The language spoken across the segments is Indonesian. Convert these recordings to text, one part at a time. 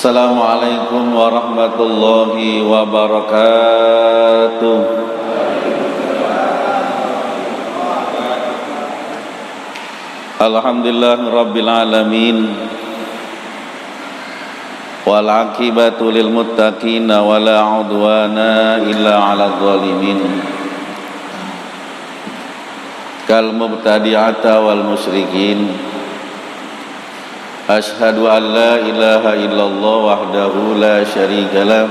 Assalamualaikum warahmatullahi wabarakatuh. Alhamdulillah rabbil alamin. Wal aqibatu lil muttaqin wa la udwana illa 'alal zalimin. Kal mubtadi'ata wal musyrikin. Ashhadu an la ilaha illallah wahdahu la syarika lah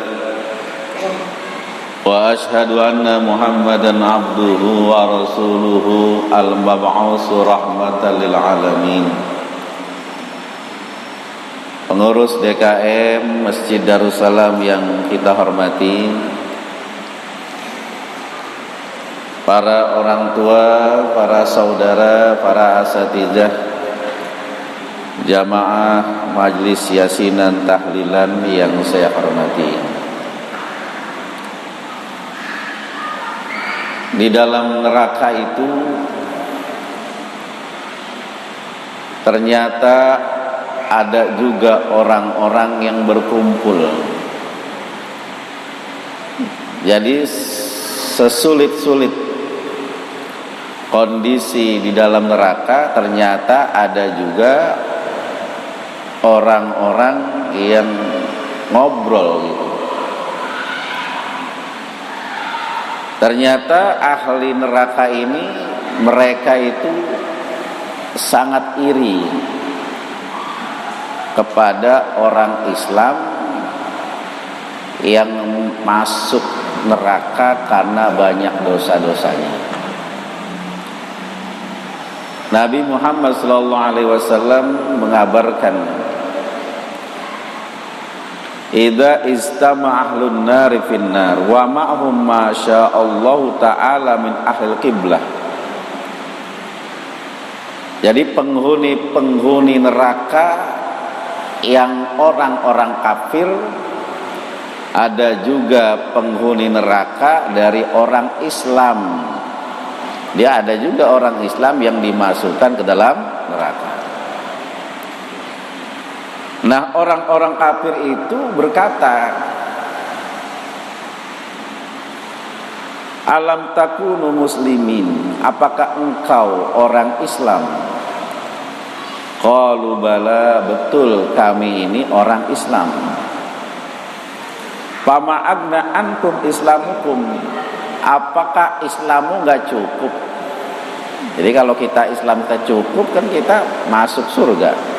wa ashhadu anna Muhammadan abduhu wa rasuluhu al-mab'usu rahmatan lil alamin. Pengurus DKM Masjid Darussalam yang kita hormati, para orang tua, para saudara, para asatidzah, jamaah majlis yasinan tahlilan yang saya hormati. Di dalam neraka itu ternyata ada juga orang-orang yang berkumpul. Jadi sesulit-sulit kondisi di dalam neraka, ternyata ada juga orang-orang yang ngobrol gitu. Ternyata ahli neraka ini, mereka itu sangat iri kepada orang Islam yang masuk neraka karena banyak dosa-dosanya. Nabi Muhammad SAW mengabarkan, idza istama ahlun nari fin nar wa ma'hum ma sya'allahu ta'ala min ahlil qiblah. Jadi penghuni neraka yang orang-orang kafir, ada juga penghuni neraka dari orang Islam. Dia ada juga orang Islam yang dimasukkan ke dalam neraka. Nah, orang-orang kafir itu berkata, alam takunu muslimin, apakah engkau orang Islam? Qalu bala, betul kami ini orang Islam. Fama agna antum islamukum, apakah Islammu enggak cukup? Jadi kalau kita Islam kita cukup, kan kita masuk surga.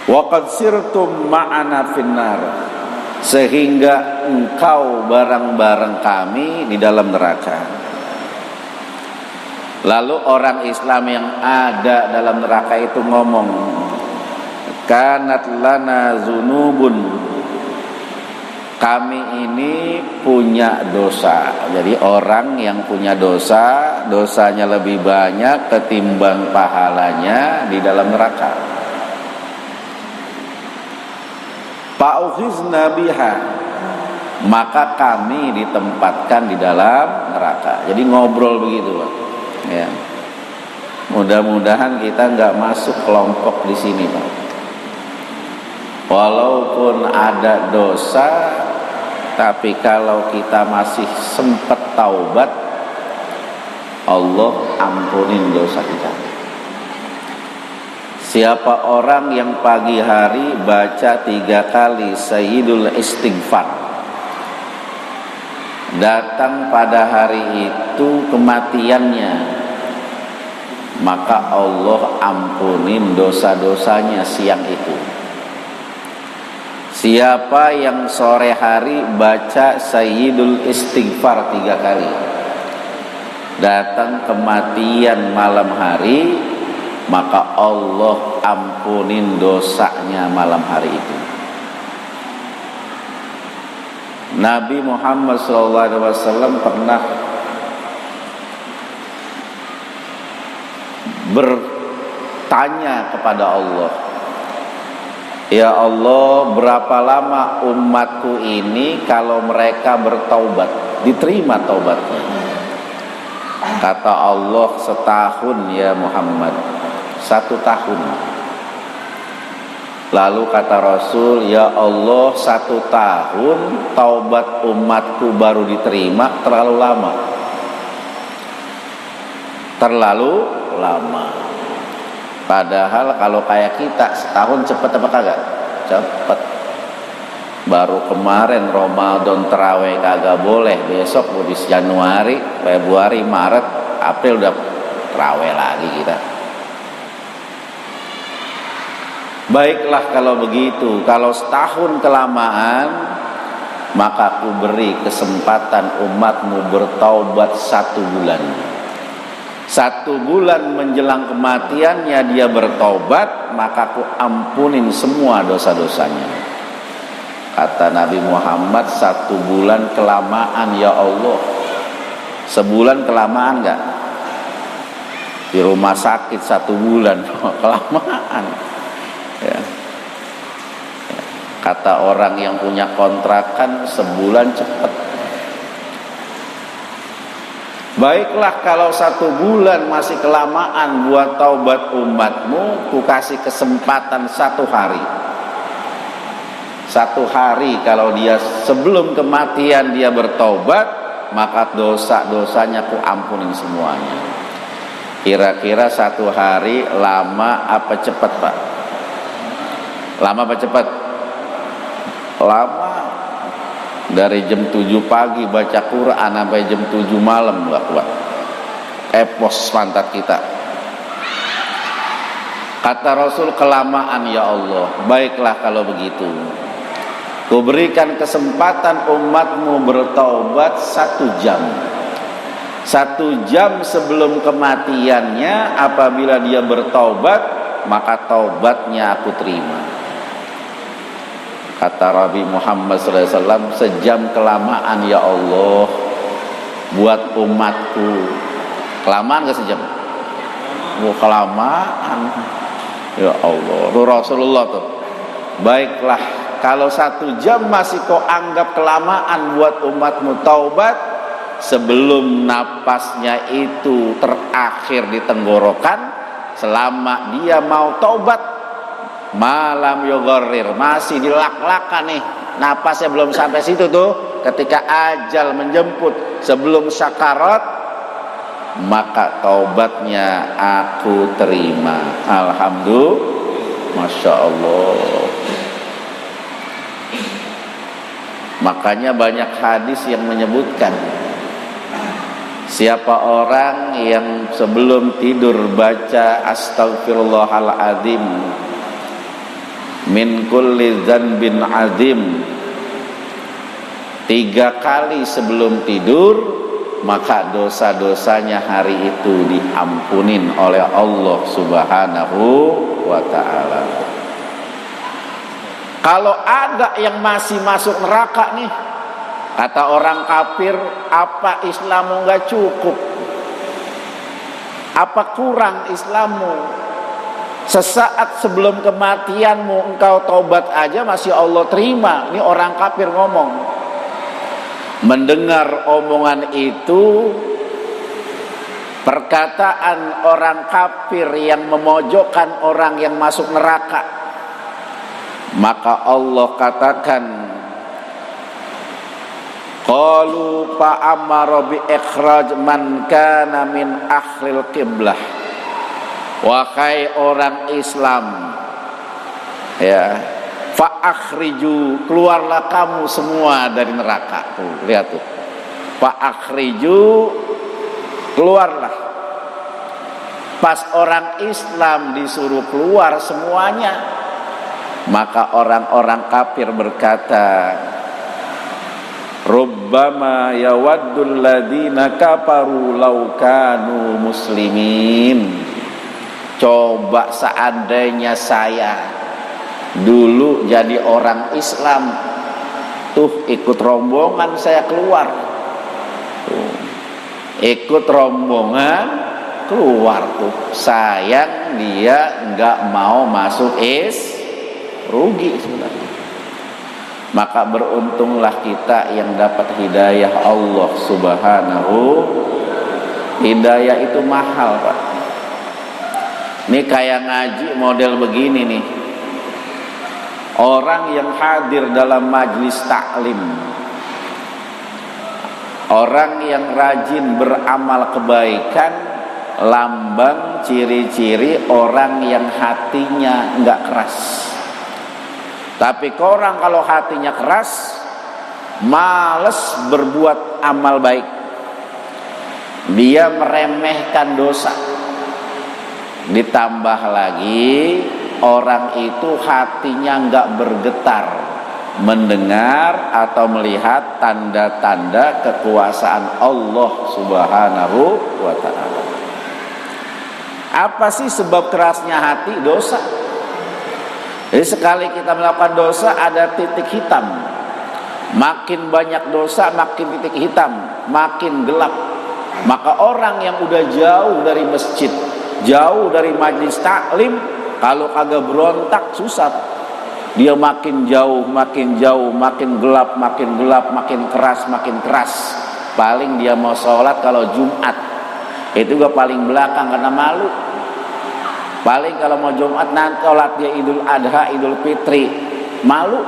Wa qad sirtum ma'ana finnar, sehingga engkau bareng-bareng kami di dalam neraka. Lalu orang Islam yang ada dalam neraka itu ngomong, kanat lana zunubun, kami ini punya dosa. Jadi orang yang punya dosa, dosanya lebih banyak ketimbang pahalanya di dalam neraka. Fa'ukhizna biha, maka kami ditempatkan di dalam neraka. Jadi ngobrol begitu, Pak. Ya. Mudah-mudahan kita nggak masuk kelompok di sini, Pak. Walaupun ada dosa, tapi kalau kita masih sempat taubat, Allah ampunin dosa kita. Siapa orang yang pagi hari baca 3 kali Sayyidul Istighfar, datang pada hari itu kematiannya, maka Allah ampunin dosa-dosanya siang itu. Siapa yang sore hari baca Sayyidul Istighfar 3 kali, datang kematian malam hari, maka Allah ampunin dosanya malam hari itu. Nabi Muhammad SAW pernah bertanya kepada Allah, ya Allah, berapa lama umatku ini kalau mereka bertaubat, diterima taubatnya? Kata Allah, setahun ya Muhammad, 1 tahun. Lalu kata Rasul, ya Allah, 1 tahun taubat umatku baru diterima, terlalu lama. Terlalu lama. Padahal kalau kayak kita setahun cepet apa kagak? Cepet. Baru kemarin Ramadan terawih kagak boleh, besok udah Januari, Februari, Maret, April udah terawih lagi kita. Baiklah kalau begitu, kalau setahun kelamaan, maka aku beri kesempatan umatmu bertaubat 1 bulan. 1 bulan menjelang kematiannya dia bertaubat, maka aku ampunin semua dosa-dosanya. Kata Nabi Muhammad, 1 bulan kelamaan ya Allah. Sebulan kelamaan enggak? Di rumah sakit 1 bulan kelamaan. Ya. Kata orang yang punya kontrakan, sebulan cepat. Baiklah kalau 1 bulan masih kelamaan buat taubat umatmu, ku kasih kesempatan 1 hari. 1 hari kalau dia sebelum kematian dia bertaubat, maka dosa-dosanya ku ampunin semuanya. Kira-kira 1 hari lama apa cepat, Pak? Lama apa cepat? Lama. Dari jam 7 pagi baca Quran sampai jam 7 malam nggak kuat. Epos pantat kita. Kata Rasul, kelamaan ya Allah. Baiklah kalau begitu, ku berikan kesempatan umatmu bertaubat 1 jam. 1 jam sebelum kematiannya, apabila dia bertaubat, maka taubatnya aku terima. Kata Nabi Muhammad SAW, sejam kelamaan ya Allah buat umatku. Kelamaan gak sejam? Oh, kelamaan ya Allah. Itu Rasulullah tuh. Baiklah kalau 1 jam masih kau anggap kelamaan buat umatmu taubat, sebelum napasnya itu terakhir di tenggorokan, selama dia mau taubat, malam yoghorir, masih dilak-lakan nih, napasnya belum sampai situ tuh, ketika ajal menjemput sebelum syakarat, maka taubatnya aku terima. Alhamdulillah, Masya Allah. Makanya banyak hadis yang menyebutkan, siapa orang yang sebelum tidur baca Astaghfirullahaladzim min kulli dzanbin azim 3 kali sebelum tidur, maka dosa-dosanya hari itu diampunin oleh Allah Subhanahu wa ta'ala. Kalau ada yang masih masuk neraka nih, kata orang kafir, apa Islammu enggak cukup? Apa kurang Islammu? Sesaat sebelum kematianmu engkau taubat aja masih Allah terima. Ini orang kafir ngomong. Mendengar omongan itu, perkataan orang kafir yang memojokkan orang yang masuk neraka, maka Allah katakan, qalu fa'amara bi ikhraj man kana min akhlil qiblah. Wahai orang Islam, ya, fa'akhriju, keluarlah kamu semua dari neraka. Tuh, lihat tuh. Fa'akhriju, keluarlah. Pas orang Islam disuruh keluar semuanya, maka orang-orang kafir berkata, rubbama yawaddul ladina kafaru law kanu muslimin. Coba seandainya saya dulu jadi orang Islam, tuh ikut rombongan saya keluar, tuh, ikut rombongan keluar tuh, sayang dia nggak mau masuk rugi sebenarnya. Maka beruntunglah kita yang dapat hidayah Allah Subhanahu. Hidayah itu mahal, Pak. Ini kayak ngaji model begini nih. orang yang hadir dalam majlis taklim, orang yang rajin beramal kebaikan, lambang ciri-ciri orang yang hatinya enggak keras. Tapi orang kalau hatinya keras, males berbuat amal baik, dia meremehkan dosa. Ditambah lagi orang itu hatinya enggak bergetar mendengar atau melihat tanda-tanda kekuasaan Allah Subhanahu wa ta'ala. Apa sih sebab kerasnya hati? Dosa. Jadi sekali kita melakukan dosa ada titik hitam. Makin banyak dosa makin titik hitam, makin gelap. Maka orang yang udah jauh dari masjid, jauh dari majlis taklim, kalau kagak berontak susah. Dia makin jauh, makin jauh, makin gelap, makin gelap, makin keras, makin keras. Paling dia mau sholat kalau Jumat, itu juga paling belakang karena malu. Paling kalau mau Jumat nanti sholat dia Idul Adha, Idul Fitri, malu.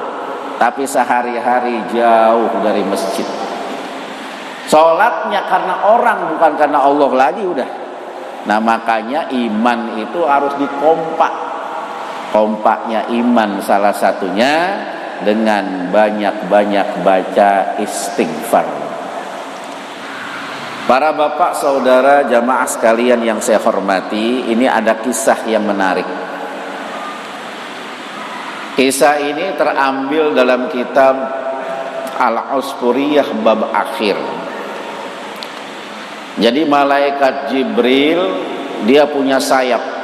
Tapi sehari-hari jauh dari masjid. Sholatnya karena orang, bukan karena Allah lagi udah. Nah makanya iman itu harus dikompak. Kompaknya iman salah satunya dengan banyak-banyak baca istighfar. Para bapak, saudara, jamaah sekalian yang saya hormati, ini ada kisah yang menarik. Kisah ini terambil dalam kitab Al-Usfuriyah bab akhir. Jadi malaikat Jibril dia punya sayap.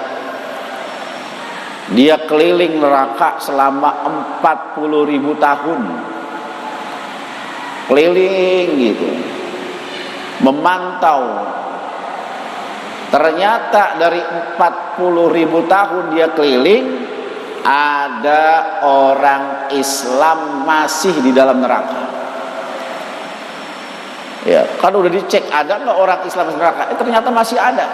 Dia keliling neraka selama 40.000 tahun. Keliling gitu, memantau. Ternyata dari 40.000 tahun dia keliling, ada orang Islam masih di dalam neraka. Ya, kan udah dicek ada nggak orang Islam di neraka? Ternyata masih ada.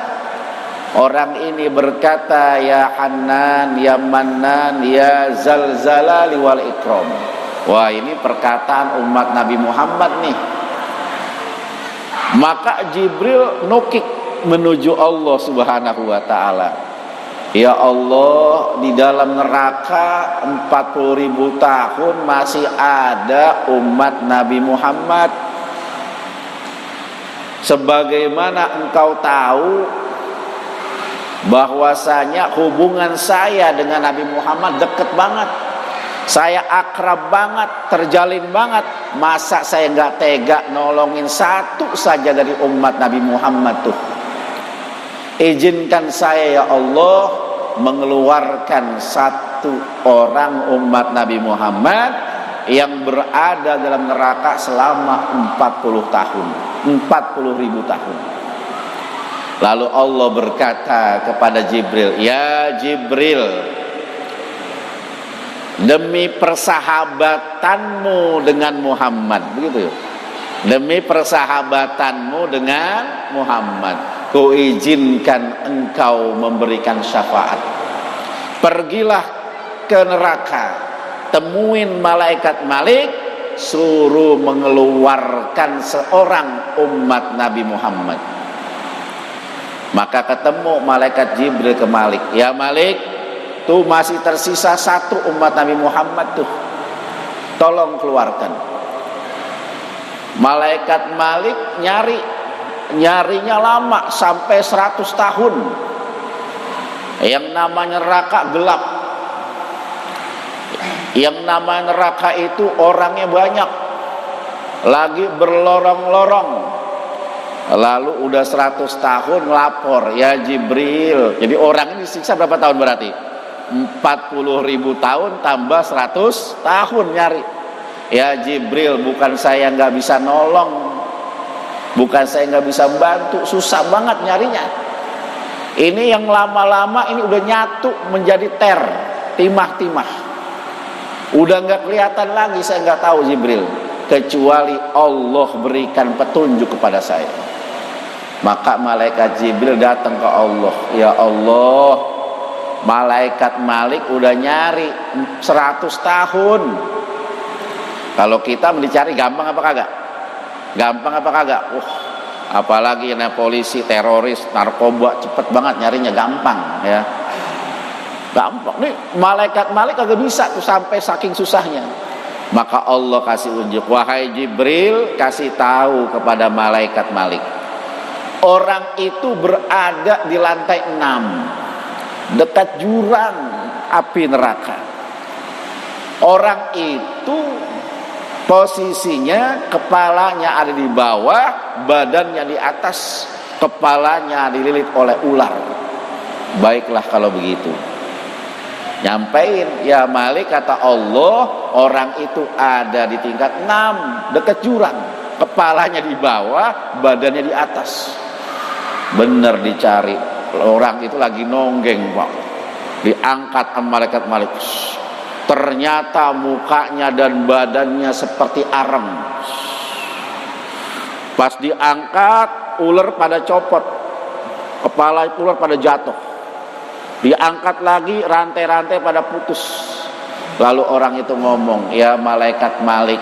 Orang ini berkata, ya Hanan, ya Mannan, ya Zalzalali wal Ikram. Wah, ini perkataan umat Nabi Muhammad nih. Maka Jibril nukik menuju Allah Subhanahu wa ta'ala. Ya Allah, di dalam neraka 40.000 tahun masih ada umat Nabi Muhammad. Sebagaimana engkau tahu bahwasanya hubungan saya dengan Nabi Muhammad dekat banget, saya akrab banget, terjalin banget. Masa saya nggak tega nolongin satu saja dari umat Nabi Muhammad tuh? Izinkan saya ya Allah mengeluarkan satu orang umat Nabi Muhammad yang berada dalam neraka selama 40 tahun, 40.000 tahun. Lalu Allah berkata kepada Jibril, ya Jibril, demi persahabatanmu dengan Muhammad, begitu ya? Demi persahabatanmu dengan Muhammad, kuizinkan engkau memberikan syafaat. Pergilah ke neraka, temuin malaikat Malik, suruh mengeluarkan seorang umat Nabi Muhammad. Maka ketemu malaikat Jibril ke Malik. Ya Malik, tuh masih tersisa satu umat Nabi Muhammad tuh, tolong keluarkan. Malaikat Malik nyarinya lama, sampai 100 tahun. Yang namanya neraka gelap. Yang namanya neraka itu orangnya banyak, lagi berlorong-lorong. Lalu udah 100 tahun lapor, ya Jibril. Jadi orang ini disiksa berapa tahun berarti? 40.000 tahun tambah 100 tahun nyari. Ya Jibril, bukan saya nggak bisa nolong, bukan saya nggak bisa bantu, susah banget nyarinya. Ini yang lama-lama ini udah nyatu menjadi timah-timah. Udah nggak kelihatan lagi, saya nggak tahu Jibril, kecuali Allah berikan petunjuk kepada saya. Maka malaikat Jibril datang ke Allah, ya Allah, Malaikat Malik udah nyari 100 tahun. Kalau kita dicari gampang apa kagak? Gampang apa kagak? Apalagi yang polisi, teroris, narkoba, cepet banget nyarinya, gampang ya. Gampang. Nih malaikat Malik kagak bisa tuh, sampai saking susahnya. Maka Allah kasih unjuk, wahai Jibril, kasih tahu kepada malaikat Malik, orang itu berada di lantai 6 dekat jurang api neraka. Orang itu posisinya kepalanya ada di bawah, badannya di atas, kepalanya dililit oleh ular. Baiklah kalau begitu, nyampein, ya Malik, kata Allah, orang itu ada di tingkat 6 dekat jurang, kepalanya di bawah, badannya di atas. Bener dicari, orang itu lagi nonggeng Pak, diangkat sama malaikat Malik. Ternyata mukanya dan badannya seperti arem. Pas diangkat, ular pada copot, kepala ular pada jatuh. Diangkat lagi, rantai-rantai pada putus. Lalu orang itu ngomong, ya malaikat Malik,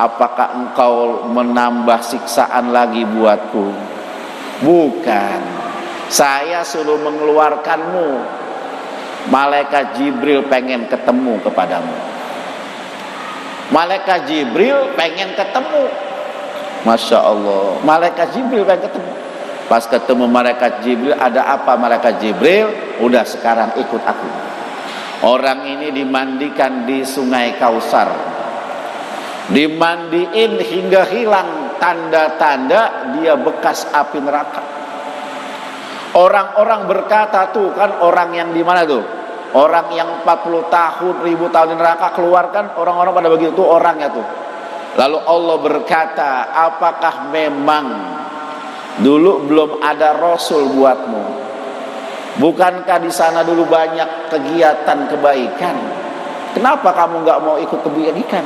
apakah engkau menambah siksaan lagi buatku? Bukan, saya suruh mengeluarkanmu. Malaikat Jibril pengen ketemu kepadamu. Malaikat Jibril pengen ketemu. Masya Allah, malaikat Jibril pengen ketemu. Pas ketemu malaikat Jibril, ada apa malaikat Jibril? Udah, sekarang ikut aku. Orang ini dimandikan di Sungai Kausar, dimandiin hingga hilang tanda-tanda dia bekas api neraka. Orang-orang berkata, tuh kan orang yang di mana tuh? Orang yang 40 tahun, 1000 tahun di neraka, keluarkan, orang-orang pada begitu tuh orangnya tuh. Lalu Allah berkata, apakah memang dulu belum ada Rasul buatmu? Bukankah di sana dulu banyak kegiatan kebaikan? Kenapa kamu nggak mau ikut kebaikan?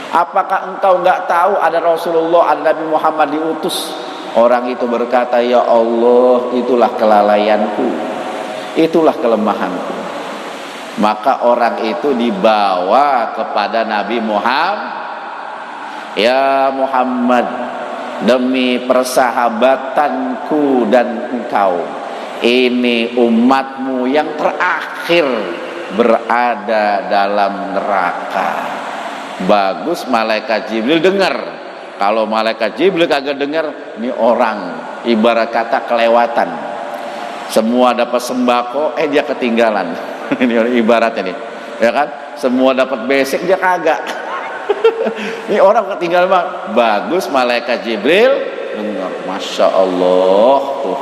Apakah engkau nggak tahu ada Rasulullah, ada Nabi Muhammad diutus? Orang itu berkata, ya Allah, itulah kelalaianku, itulah kelemahanku. Maka orang itu dibawa kepada Nabi Muhammad. Ya Muhammad, demi persahabatanku dan engkau, ini umatmu yang terakhir berada dalam neraka. Bagus malaikat Jibril dengar. Kalau malaikat Jibril kagak dengar, ini orang ibarat kata kelewatan. Semua dapat sembako, dia ketinggalan. Ini ibaratnya nih, ya kan? Semua dapat basic, dia kagak. Ini orang ketinggalan banget. Bagus malaikat Jibril dengar. Masya Allah, tuh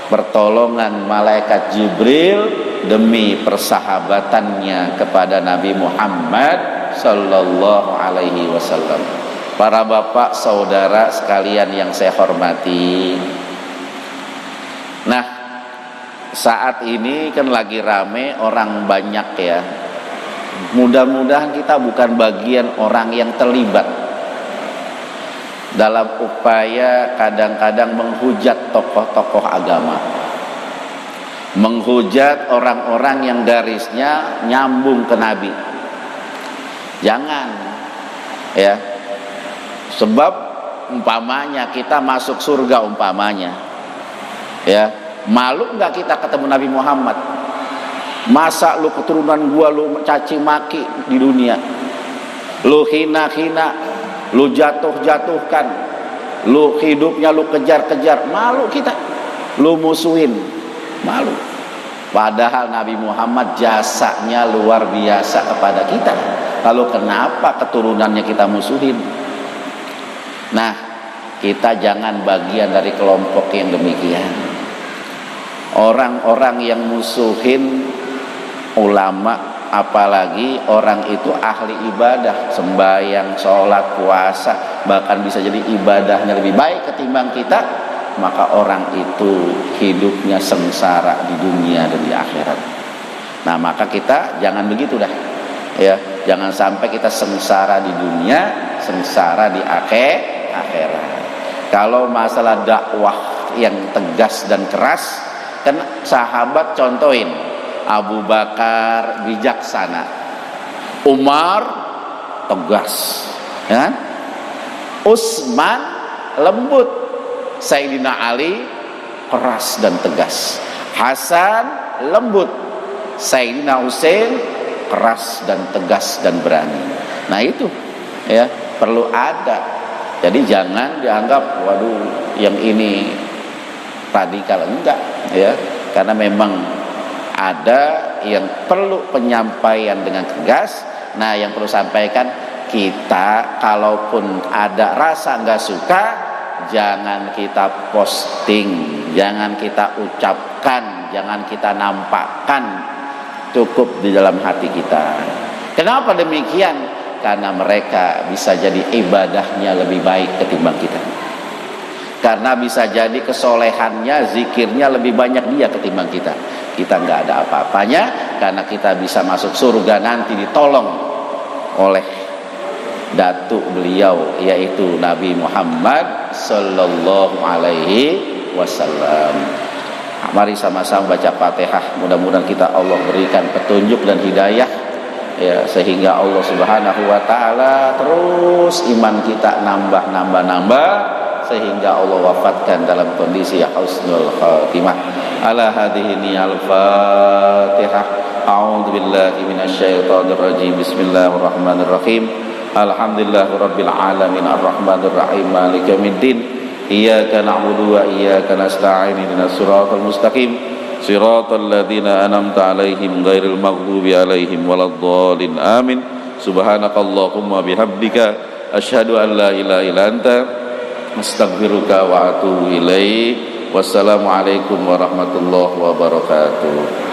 pertolongan malaikat Jibril demi persahabatannya kepada Nabi Muhammad sallallahu alaihi wasallam. Para bapak saudara sekalian yang saya hormati, nah saat ini kan lagi rame, orang banyak ya. Mudah-mudahan kita bukan bagian orang yang terlibat dalam upaya kadang-kadang menghujat tokoh-tokoh agama, menghujat orang-orang yang garisnya nyambung ke Nabi. Jangan ya. Sebab umpamanya kita masuk surga, umpamanya ya, malu nggak kita ketemu Nabi Muhammad? Masa lu keturunan gua lu caci maki di dunia, lu hina-hina, lu jatuh-jatuhkan, lu hidupnya lu kejar-kejar, malu kita, lu musuhin, malu. Padahal Nabi Muhammad jasanya luar biasa kepada kita, lalu kenapa keturunannya kita musuhin? Nah, kita jangan bagian dari kelompok yang demikian. Orang-orang yang musuhin ulama, apalagi orang itu ahli ibadah, sembahyang, sholat, puasa, bahkan bisa jadi ibadahnya lebih baik ketimbang kita, maka orang itu hidupnya sengsara di dunia dan di akhirat. Nah, maka kita jangan begitu dah, ya, jangan sampai kita sengsara di dunia, sengsara di akhirat. Kalau masalah dakwah yang tegas dan keras, Kan sahabat contohin, Abu Bakar bijaksana, Umar tegas, ya? Utsman lembut, Sayyidina Ali keras dan tegas, Hasan lembut, Sayyidina Husain keras dan tegas dan berani. Nah itu ya perlu ada. Jadi jangan dianggap waduh yang ini radikal, enggak ya, karena memang ada yang perlu penyampaian dengan tegas. Nah yang perlu sampaikan, kita kalaupun ada rasa enggak suka, jangan kita posting, jangan kita ucapkan, jangan kita nampakkan, cukup di dalam hati kita. Kenapa demikian? Karena mereka bisa jadi ibadahnya lebih baik ketimbang kita. Karena bisa jadi kesolehannya, zikirnya lebih banyak dia ketimbang kita. Kita nggak ada apa-apanya, karena kita bisa masuk surga nanti ditolong oleh datu beliau, yaitu Nabi Muhammad Sallallahu Alaihi Wasallam. Mari sama-sama baca Fatihah. Mudah-mudahan kita Allah berikan petunjuk dan hidayah, ya, sehingga Allah Subhanahu Wa Taala terus iman kita nambah, sehingga Allah wafatkan dalam kondisi husnul khatimah. Ala hadhihi al-Fatihah. A'udzu billahi minasyaitonir rajim. Bismillahirrahmanirrahim. Alhamdulillahirabbil alamin arrahmanir rahim maliki yaumiddin. Iyyaka na'budu wa iyyaka nasta'in. Ihdinas siratal mustaqim. Siratal ladzina an'amta 'alaihim ghairil maghdubi 'alaihim waladdallin. Amin. Subhanakallahumma bihamdika asyhadu an la ilaha illa anta astaghfiruka wa atubu ilaik. Wassalamualaikum warahmatullahi wabarakatuh.